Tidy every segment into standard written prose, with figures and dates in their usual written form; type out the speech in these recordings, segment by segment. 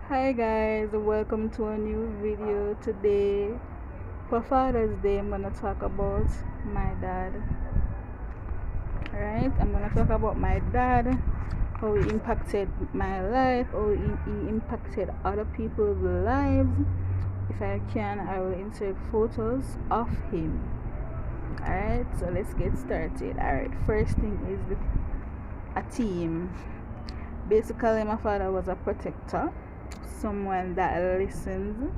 Hi guys, welcome to a new video. Today for Father's Day I'm gonna talk about my dad. Alright, I'm gonna talk about my dad, how he impacted my life, how he impacted other people's lives. If I can, I will insert photos of him. Alright, so let's get started. Alright, first thing is a team. Basically, my father was a protector, someone that listens,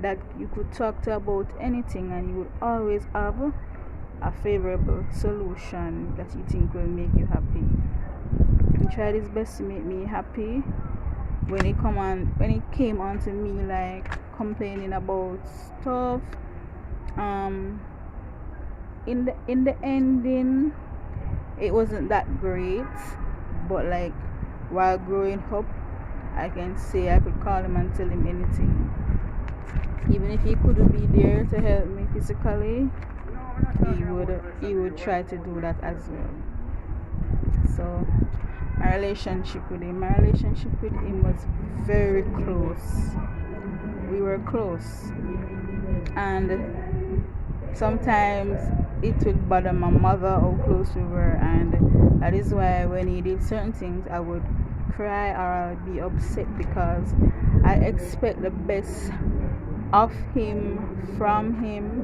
that you could talk to about anything, and you would always have a favorable solution that you think will make you happy. He tried his best to make me happy. When he came on to me like complaining about stuff, in the ending, it wasn't that great, but like while growing up, I can say I could call him and tell him anything. Even if he couldn't be there to help me physically, he would try to do that as well. So my relationship with him was very close. We were close, and sometimes it would bother my mother how close we were, and that is why when he did certain things I would cry or I'll be upset, because I expect the best of him, from him,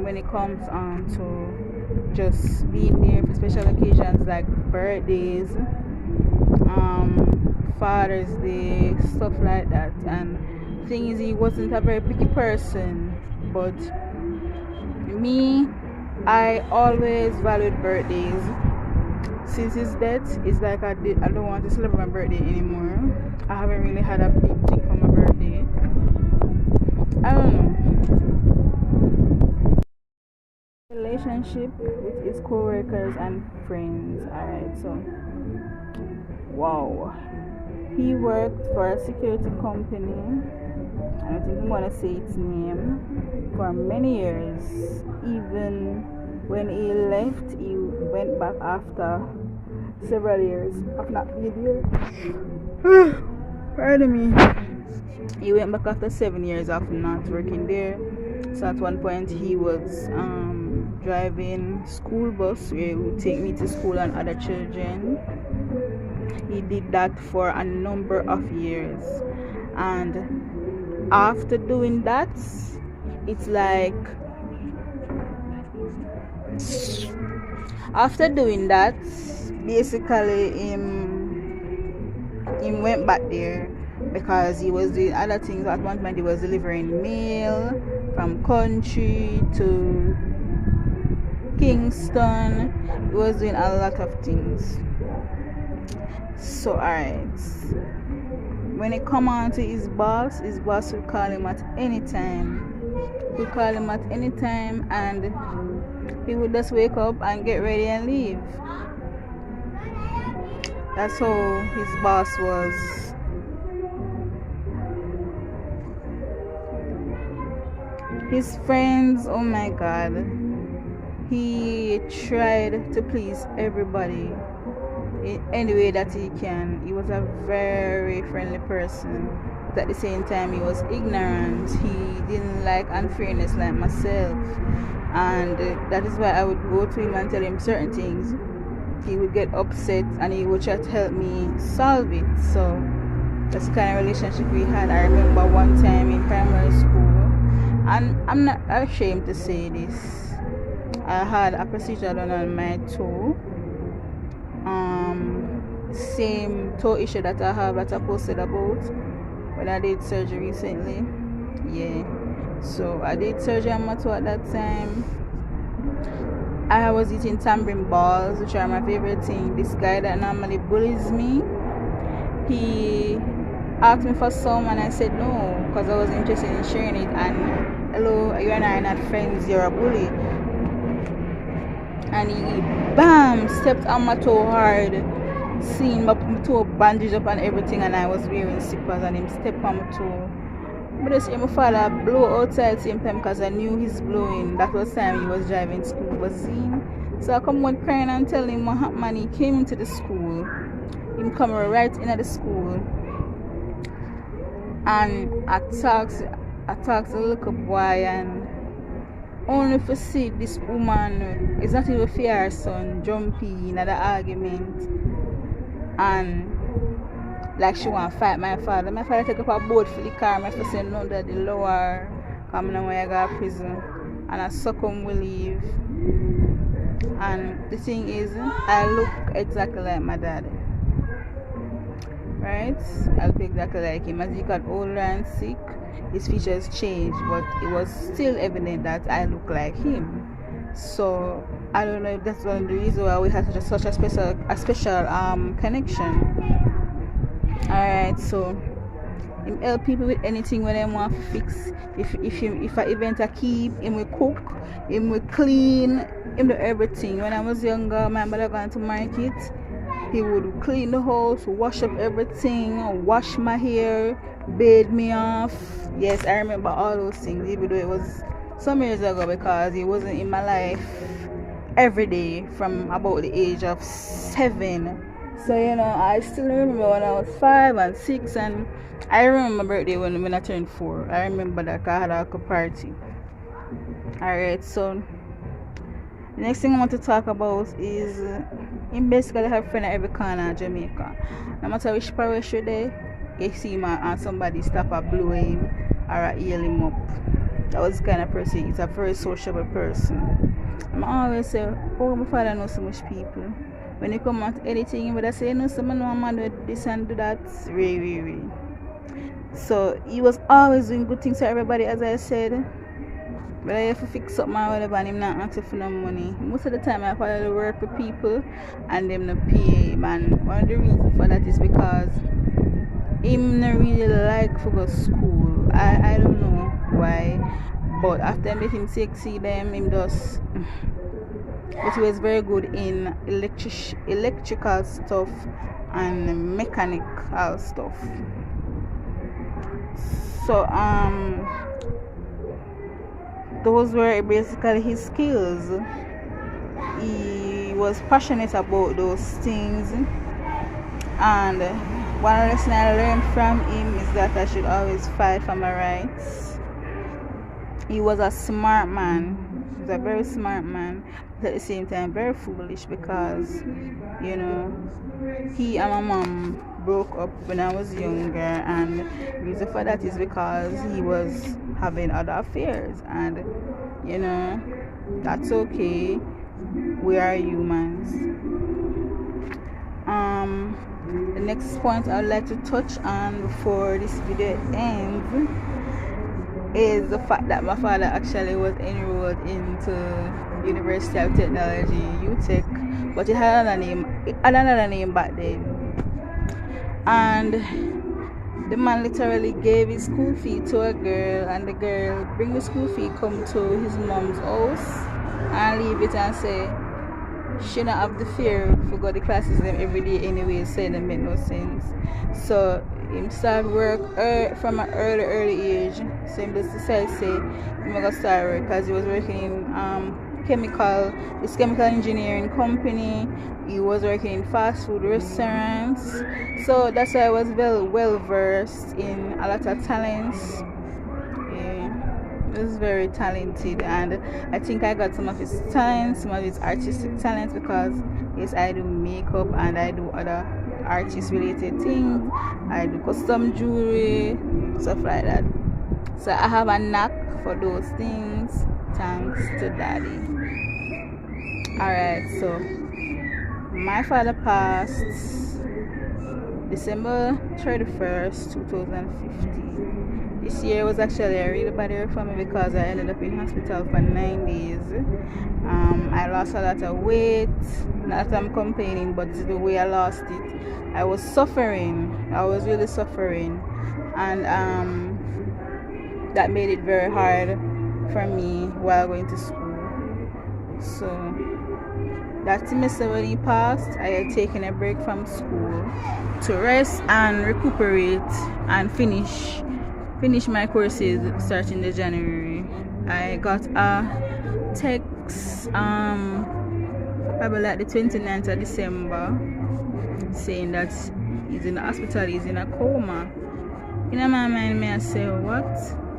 when it comes on to just being there for special occasions like birthdays, Father's Day, stuff like that. And thing is, he wasn't a very picky person, but me, I always valued birthdays. Since his death, it's like I don't want to celebrate my birthday anymore. I haven't really had a big thing for my birthday. I don't know. Relationship with his co-workers and friends. Alright, so wow. He worked for a security company. I don't think I'm gonna say its name, for many years. Even when he left, he went back after several years of not being there. Pardon me. He went back after 7 years of not working there. So at one point he was driving school bus where he would take me to school and other children. He did that for a number of years, and after doing that, it's like after doing that, basically him went back there because he was doing other things. At one point he was delivering mail from country to Kingston. He was doing a lot of things. So alright, when it come on to his boss would call him at any time. And he would just wake up and get ready and leave. That's how his boss was. His friends, oh my god, he tried to please everybody in any way that he can. He was a very friendly person, but at the same time he was ignorant. He didn't like unfairness like myself, and that is why I would go to him and tell him certain things. He would get upset and he would try to help me solve it. So that's the kind of relationship we had. I remember one time in primary school, and I'm not ashamed to say this, I had a procedure done on my toe. Same toe issue that I have, that I posted about when I did surgery recently. Yeah, so I did surgery on my toe at that time. I was eating tambourine balls, which are my favorite thing. This guy that normally bullies me, he asked me for some and I said no, because I was interested in sharing it. And hello, you and I are not friends, you're a bully. And he bam stepped on my toe hard, seeing my toe bandaged up and everything, and I was wearing slippers and him stepped on my toe. But I see my father blow outside same time, because I knew he's blowing. That was time he was driving school bus in. So I come out crying and tell him what happened. He came into the school. Him come right into the school And I talks a little boy, and only for see this woman is not even for her son jumpy in the argument, and like she want to fight my father. My father take up a boat for the car. My father say no, that the lower come now when I go to prison, and I succumb will leave. And the thing is, I look exactly like my dad, right? I look exactly like him. As he got older and sick, his features changed, but it was still evident that I look like him. So I don't know if that's one of the reasons why we have such a special connection. Alright, so him help people with anything when they want to fix. If an event a keep, him will cook, him will clean, him do everything. When I was younger, my mother going to market, he would clean the house, wash up everything, wash my hair, bathe me off. Yes, I remember all those things, even though it was some years ago, because he wasn't in my life every day from about the age of 7. So I still remember when I was 5 and 6, and I remember my birthday when I turned 4. I remember that I had a party. Alright, so the next thing I want to talk about is him basically have a friend at every corner of Jamaica. No matter which parish you're there, you see him and somebody stop and blow him or heal him up. That was the kind of person. He's a very sociable person. I always say, oh, my father knows so much people. When you come out anything, you would say, no, someone know a man do this and do that. Really. So he was always doing good things for everybody, as I said. But I have to fix up my whatever, and him not asking for no money. Most of the time I follow work with people and them not pay him. And one of the reasons for that is because him not really like to go to school. I don't know why. But after I make him succeed them, him does. But he was very good in electrical stuff and mechanical stuff. So those were basically his skills. He was passionate about those things, and one lesson I learned from him is that I should always fight for my rights. He was a smart man. He was a very smart man, but at the same time very foolish, because he and my mom broke up when I was younger, and the reason for that is because he was having other affairs, and that's okay. We are humans. The next point I'd like to touch on before this video ends is the fact that my father actually was enrolled into University of Technology, UTech, but it had another name back then. And the man literally gave his school fee to a girl, and the girl bring the school fee, come to his mom's house and leave it and say she not have the fear for go to classes them every day anyway, so it make no sense. So him start work from an early age. So him just decided to say I'm gonna start work, because he was working in chemical engineering company. He was working in fast food restaurants. So that's why I was well versed in a lot of talents. He was very talented, and I think I got some of his talents, some of his artistic talents, because yes, I do makeup and I do other artist related things. I do custom jewelry, stuff like that. So I have a knack for those things, thanks to daddy. Alright, so my father passed December 31st, 2015. This year was actually a really bad year for me, because I ended up in hospital for 9 days. I lost a lot of weight. Not that I'm complaining, but the way I lost it, I was suffering. I was really suffering, and that made it very hard for me while going to school. So that semester when he passed, I had taken a break from school to rest and recuperate and finish my courses starting in January. I got a text probably like the 29th of December saying that he's in the hospital, he's in a coma. In my mind, I say, what?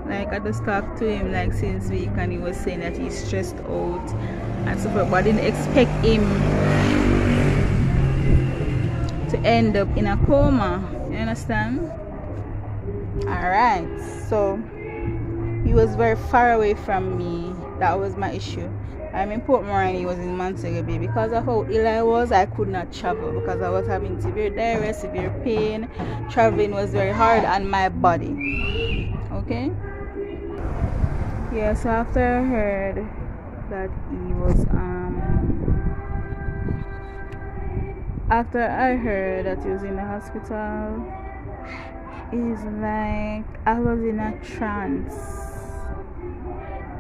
Like, I just talked to him like since week, and he was saying that he's stressed out and so forth, but I didn't expect him to end up in a coma. You understand? Alright, so he was very far away from me. That was my issue. I'm in Portmore and he was in Montego Bay. Because of how ill I was, I could not travel because I was having severe diarrhea, severe pain. Traveling was very hard on my body. Okay? Yeah, so after I heard that he was in the hospital, it's like I was in a trance.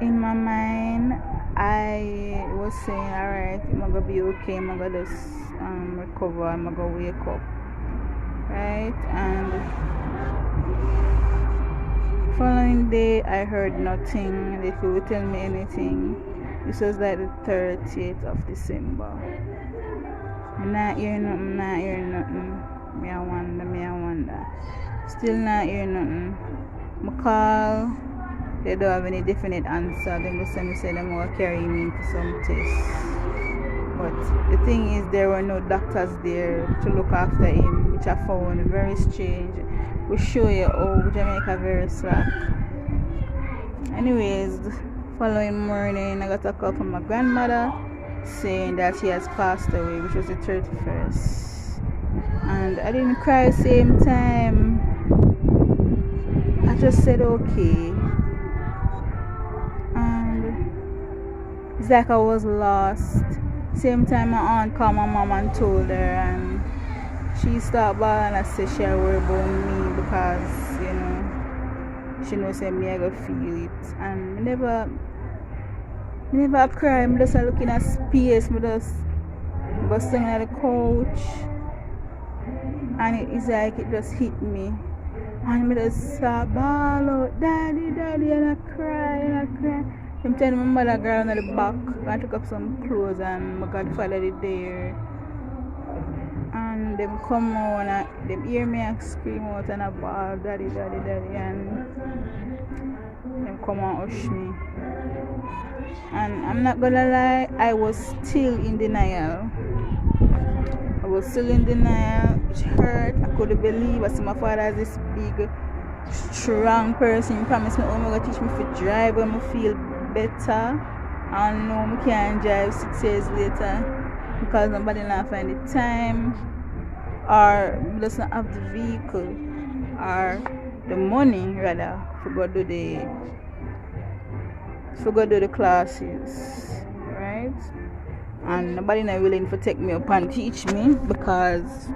In my mind, I was saying, alright, I'm gonna be okay, I'm gonna just recover, I'm gonna wake up, right? And following day, I heard nothing. They couldn't tell me anything. This was like the 30th of December. I'm not hearing nothing. Me I wonder. Still not hearing nothing. I call. They don't have any definite answer. They just say they will carry me to some tests. But the thing is, there were no doctors there to look after him, which I found very strange. We show you how Jamaica very slack. Anyways, following morning, I got a call from my grandmother saying that she has passed away, which was the 31st. And I didn't cry at the same time. I just said okay. It's like I was lost. Same time my aunt called my mom and told her, and she started bawling and said she worried about me because, you know, she knows that me I go feel it. And I never cry. I'm just looking at space. I just sitting on the couch, and it's like it just hit me. And I just start bawl out, daddy, and I cry. I'm telling my mother girl on the back, I took up some clothes and my godfather did there. And them come out and them hear me and scream out and I bawl, daddy, and them come and hush me. And I'm not gonna lie, I was still in denial. It hurt. I couldn't believe I see my father as this big, strong person. He promised me, oh my God, teach me to drive when I feel better. And no, I can't drive 6 years later because nobody not find the time or does not have the vehicle or the money rather to go do the classes, right? And nobody not willing to take me up and teach me because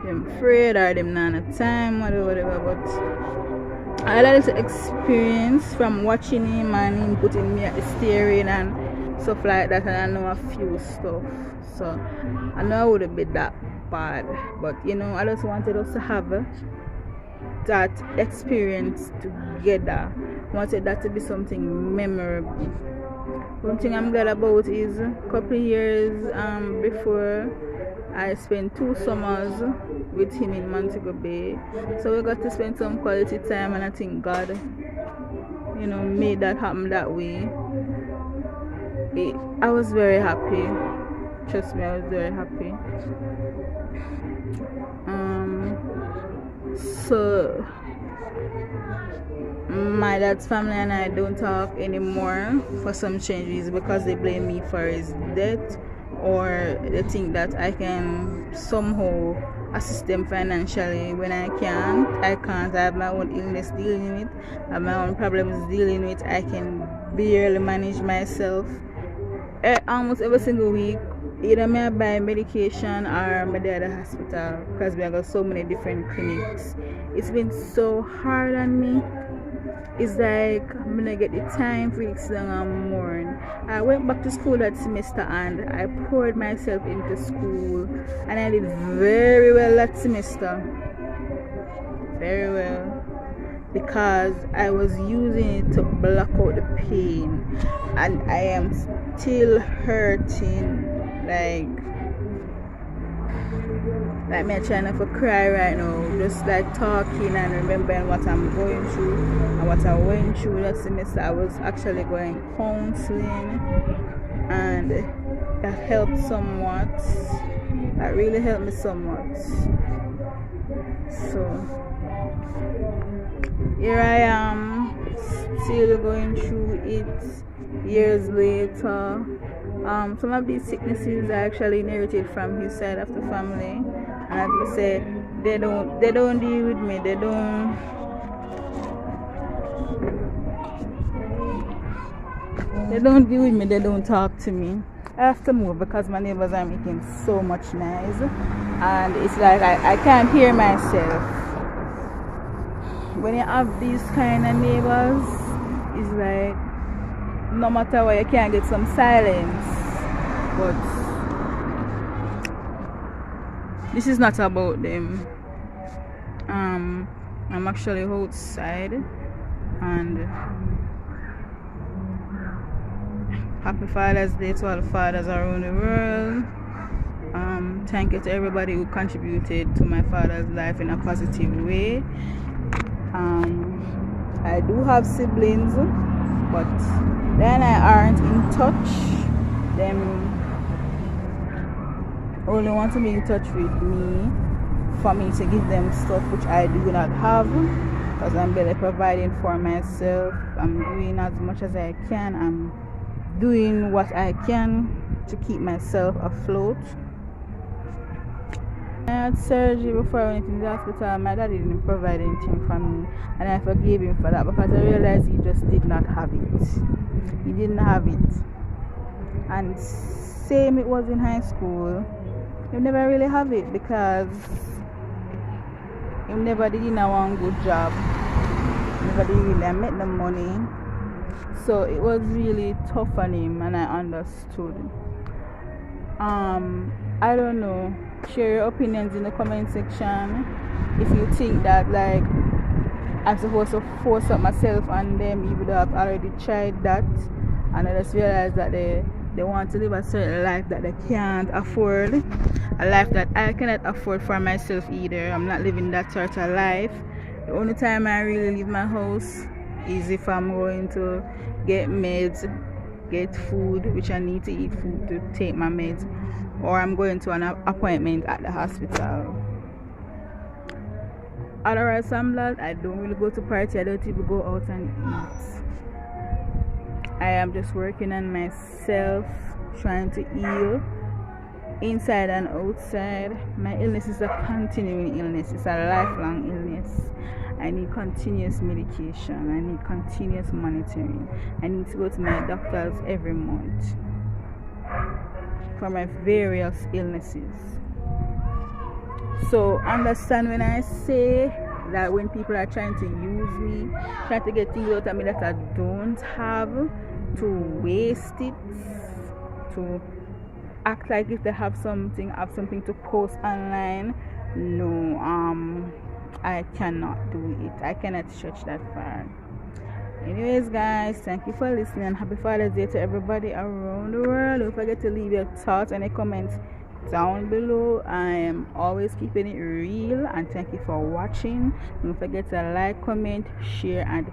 I'm afraid or them not have time, whatever. But I had this experience from watching him and him putting me at the steering and stuff like that, and I know a few stuff. So I know I wouldn't be that bad, but you know, I just wanted us to have that experience together. I wanted that to be something memorable. One thing I'm glad about is a couple of years before, I spent 2 summers with him in Montego Bay. So we got to spend some quality time, and I think God, you know, made that happen that way. I was very happy. Trust me, I was very happy. So my dad's family and I don't talk anymore for some changes because they blame me for his death, or they think that I can somehow assist them financially when I can't. I have my own illness dealing with, I have my own problems dealing with. I can barely manage myself. Almost every single week, either I buy medication or I'm at the hospital because we have got so many different clinics. It's been so hard on me. It's like I'm gonna get the time for it long and mourn. I went back to school that semester and I poured myself into school, and I did very well that semester. Very well. Because I was using it to block out the pain, and I am still hurting. Like like me trying not to cry right now, just like talking and remembering what I'm going through and what I went through that semester. I was actually going counseling, and that helped somewhat. That really helped me somewhat. So here I am, still going through it years later. Some of these sicknesses are actually inherited from his side of the family, and as I say, they don't deal with me. They don't deal with me. They don't talk to me. I have to move because my neighbors are making so much noise, and it's like I can't hear myself. When you have these kind of neighbors, it's like no matter what, you can't get some silence. But this is not about them. I'm actually outside, and happy Father's Day to all the fathers around the world. Thank you to everybody who contributed to my father's life in a positive way. I do have siblings, but then I aren't in touch. Them only want to be in touch with me for me to give them stuff which I do not have, because I'm barely providing for myself. I'm doing as much as I can. I'm doing what I can to keep myself afloat. I had surgery before I went into the hospital. My dad didn't provide anything for me, and I forgave him for that because I realized he just did not have it. He didn't have it. And same it was in high school. He never really have it because he never did one good job. He never did really make the money. So it was really tough on him, and I understood. I don't know. Share your opinions in the comment section. If you think that like I'm supposed to force up myself on them, you would have already tried that, and I just realized that they want to live a certain life that they can't afford, a life that I cannot afford for myself either. I'm not living that sort of life. The only time I really leave my house is if I'm going to get meds, get food, which I need to eat food to take my meds, or I'm going to an appointment at the hospital. Otherwise, I don't really go to party. I don't even go out and eat. I am just working on myself, trying to heal inside and outside. My illness is a continuing illness. It's a lifelong illness. I need continuous medication. I need continuous monitoring. I need to go to my doctors every month for my various illnesses. So understand when I say that when people are trying to use me, trying to get things out of me that I don't have, to waste it, to act like if they have something to post online. No, I cannot do it. I cannot stretch that far. Anyways, guys, thank you for listening, and happy Father's Day to everybody around the world. Don't forget to leave your thoughts and comments down below. I am always keeping it real, and thank you for watching. Don't forget to like, comment, share, and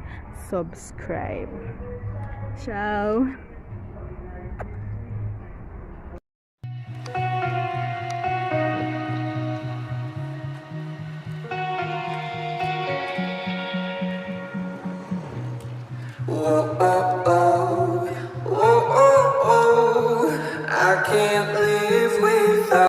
subscribe. Ciao. I can't